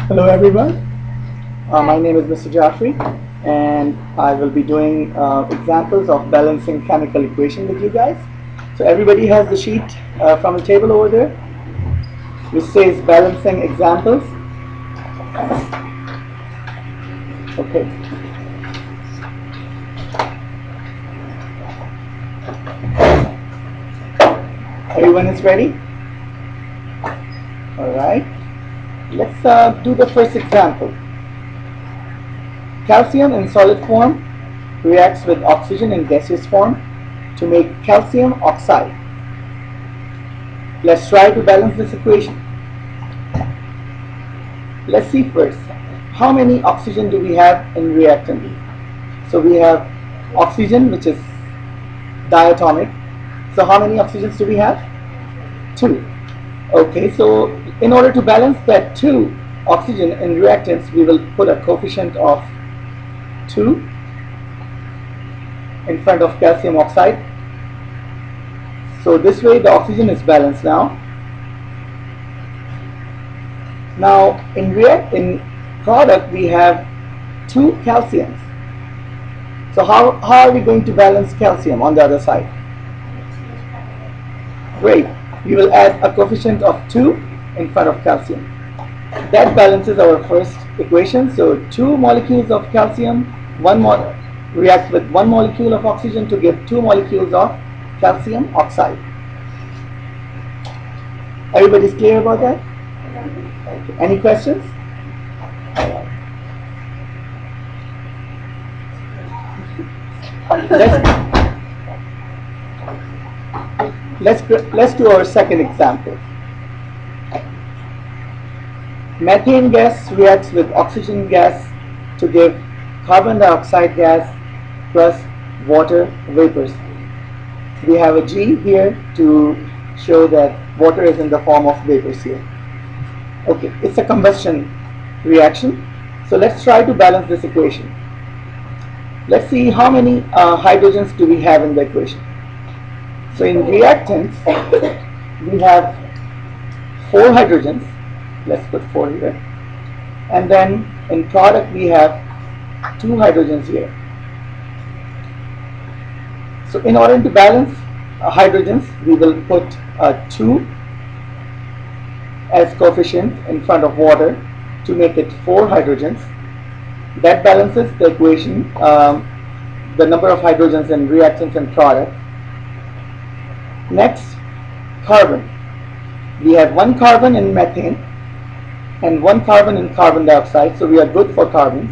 Hello everyone, my name is Mr. Jafri and I will be doing examples of balancing chemical equation with you guys. So everybody has the sheet from the table over there which says balancing examples. Okay. Everyone is ready? Alright. Let's do the first example. Calcium in solid form reacts with oxygen in gaseous form to make calcium oxide. Let's try to balance this equation. Let's see first, how many oxygen do we have in reactant? So we have oxygen, which is diatomic. So how many oxygens do we have? 2. Okay, so in order to balance that 2 oxygen in reactants, we will put a coefficient of 2 in front of calcium oxide. So this way the oxygen is balanced now. Now in product we have 2 calciums. So how are we going to balance calcium on the other side? Great. We will add a coefficient of 2 in front of calcium. That balances our first equation. So 2 molecules of calcium react with 1 molecule of oxygen to give 2 molecules of calcium oxide. Everybody's clear about that? Okay. Any questions? Let's do our second example. Methane gas reacts with oxygen gas to give carbon dioxide gas plus water vapors. We have a G here to show that water is in the form of vapors here. Okay, it's a combustion reaction. So let's try to balance this equation. Let's see how many hydrogens do we have in the equation. So in reactants, we have 4 hydrogens. Let's put 4 here. And then in product, we have 2 hydrogens here. So in order to balance hydrogens, we will put 2 as coefficient in front of water to make it 4 hydrogens. That balances the equation, the number of hydrogens in reactants and product. Next, carbon. We have 1 carbon in methane and 1 carbon in carbon dioxide, so we are good for carbons.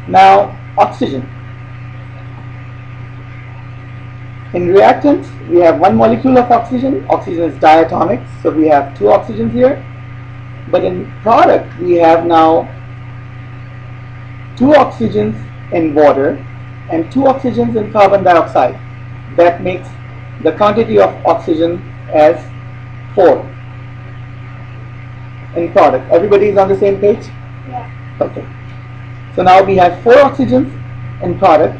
Now, oxygen. In reactants, we have 1 molecule of oxygen. Oxygen is diatomic, so we have 2 oxygens here. But in product, we have now 2 oxygens in water and 2 oxygens in carbon dioxide. That makes the quantity of oxygen as 4 in product. Everybody is on the same page? Yeah. Okay. So now we have 4 oxygens in product.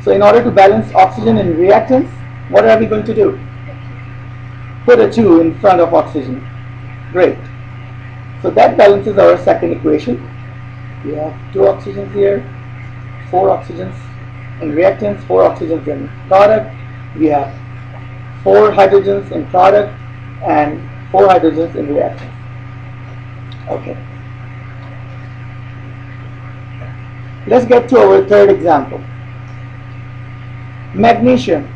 So in order to balance oxygen in reactants, what are we going to do? Put a 2 in front of oxygen. Great. So that balances our second equation. We have 2 oxygens here, 4 oxygens in reactants, 4 oxygens in product. We have 4 hydrogens in product and 4 hydrogens in reactants. Okay. Let's get to our third example. Magnesium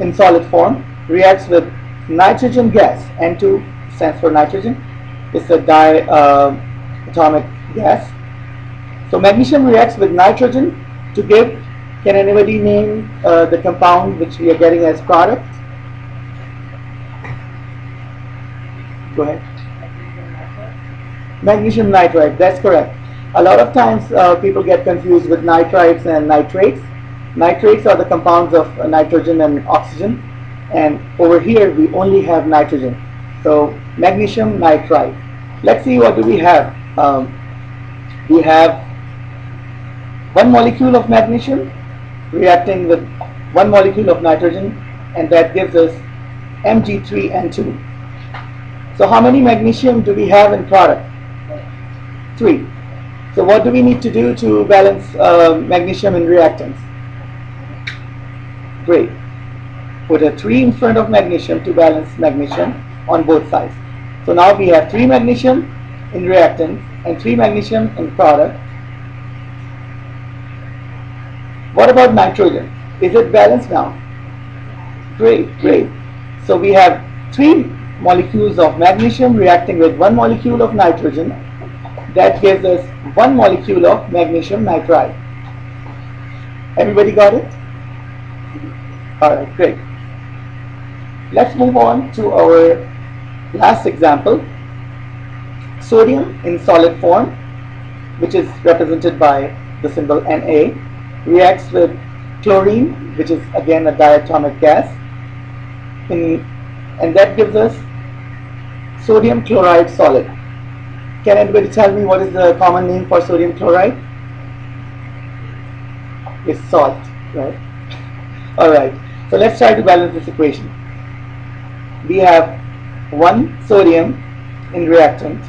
in solid form reacts with nitrogen gas. N2 stands for nitrogen. It's a diatomic gas. So magnesium reacts with nitrogen to give, can anybody name the compound which we are getting as product? Go ahead. Magnesium nitride, that's correct. A lot of times people get confused with nitrites and nitrates. Nitrates are the compounds of nitrogen and oxygen, and over here we only have nitrogen. So magnesium nitride. Let's see, what do we have? We have 1 molecule of magnesium reacting with 1 molecule of nitrogen, and that gives us Mg3N2. So how many magnesium do we have in product? 3. So what do we need to do to balance magnesium in reactants? Great. Put a 3 in front of magnesium to balance magnesium on both sides. So now we have 3 magnesium in reactants and 3 magnesium in product. What about nitrogen? Is it balanced now? Great, great. So we have 3 molecules of magnesium reacting with 1 molecule of nitrogen. That gives us 1 molecule of magnesium nitride. Everybody got it? Alright, great. Let's move on to our last example. Sodium in solid form, which is represented by the symbol Na, reacts with chlorine, which is again a diatomic gas, and that gives us sodium chloride solid. Can anybody tell me what is the common name for sodium chloride? It's salt, right? Alright, so let's try to balance this equation. We have 1 sodium in reactant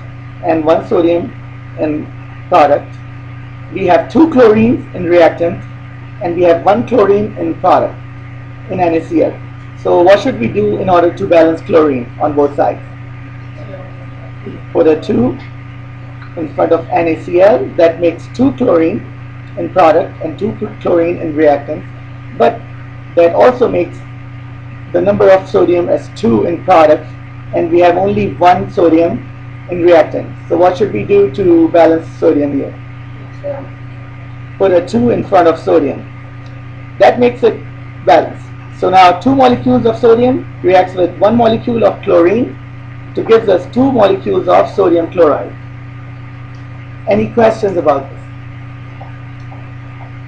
and 1 sodium in product. We have 2 chlorines in reactant and we have 1 chlorine in product, in NaCl. So what should we do in order to balance chlorine on both sides? Put a 2 in front of NaCl. That makes 2 chlorine in product and 2 chlorine in reactant. But that also makes the number of sodium as 2 in product, and we have only 1 sodium in reactant. So what should we do to balance sodium here? Put a 2 in front of sodium. That makes it balanced. So now 2 molecules of sodium reacts with 1 molecule of chlorine to give us 2 molecules of sodium chloride. Any questions about this?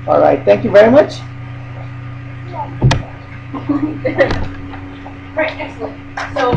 Alright, thank you very much. Right, excellent. So